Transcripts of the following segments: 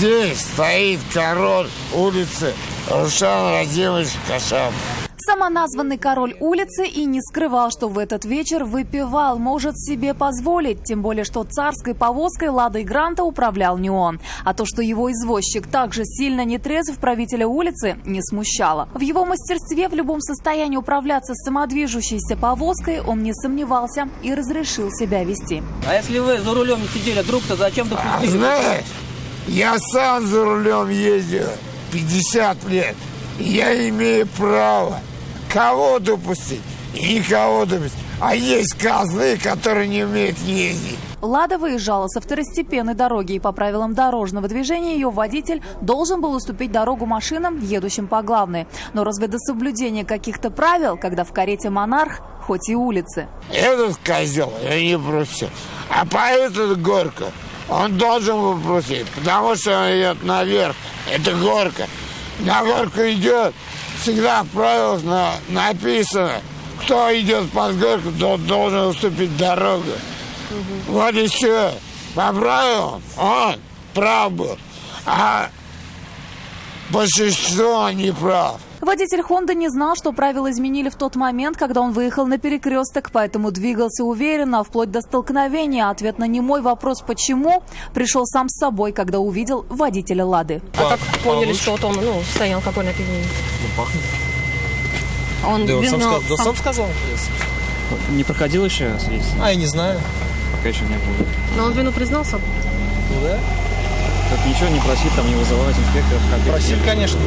Здесь стоит король улицы Рушан Радимович Кашаб. Самоназванный король улицы и не скрывал, что в этот вечер выпивал, может себе позволить. Тем более, что царской повозкой «Ладой Гранта» управлял не он. А то, что его извозчик также сильно не трезв, правителя улицы не смущало. В его мастерстве в любом состоянии управляться с самодвижущейся повозкой он не сомневался и разрешил себя вести. А если вы за рулем не сидели, друг-то зачем допустили? Знаешь, я сам за рулем ездил 50 лет. Я имею право кого допустить и никого допустить. А есть козлы, которые не умеют ездить. «Лада» выезжала со второстепенной дороги, и по правилам дорожного движения ее водитель должен был уступить дорогу машинам, едущим по главной. Но разве до соблюдения каких-то правил, когда в карете монарх, хоть и улицы? Этот козел я не просил. А по эту горку он должен был просить, потому что он идет наверх. Это горка. На горку идет, всегда в правилах написано, кто идет под горку, тот должен уступить дорогу. Вот и все. По правилам он прав был, а большинство не прав. Водитель «Хонды» не знал, что правила изменили в тот момент, когда он выехал на перекресток, поэтому двигался уверенно, вплоть до столкновения. Ответ на немой вопрос «почему?» пришел сам с собой, когда увидел водителя «Лады». А как поняли, что вот он состоял алкогольное опьянение? Пахнет. Он Да сам сказал. Не проходил еще свидетельство? Я не знаю. Пока еще не было. Но он вину признался? Ну да. Так ничего не просить, там не вызывать инспекторов. Просить, конечно.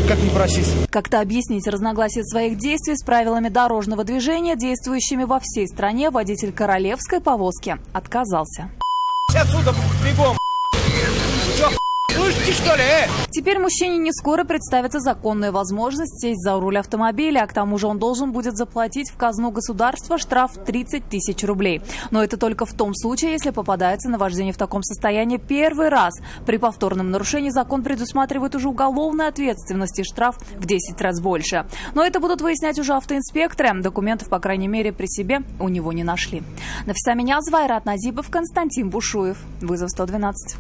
Как не просить? Как-то объяснить разногласия своих действий с правилами дорожного движения, действующими во всей стране, водитель королевской повозки отказался. Отсюда бегом. Слышите, что ли? Теперь мужчине не скоро представится законная возможность сесть за руль автомобиля, а к тому же он должен будет заплатить в казну государства штраф 30 тысяч рублей. Но это только в том случае, если попадается на вождение в таком состоянии первый раз. При повторном нарушении закон предусматривает уже уголовную ответственность и штраф в 10 раз больше. Но это будут выяснять уже автоинспекторы. Документов, по крайней мере, при себе у него не нашли. Нафиса Минязова, Айрат Назибов, Константин Бушуев. Вызов 112.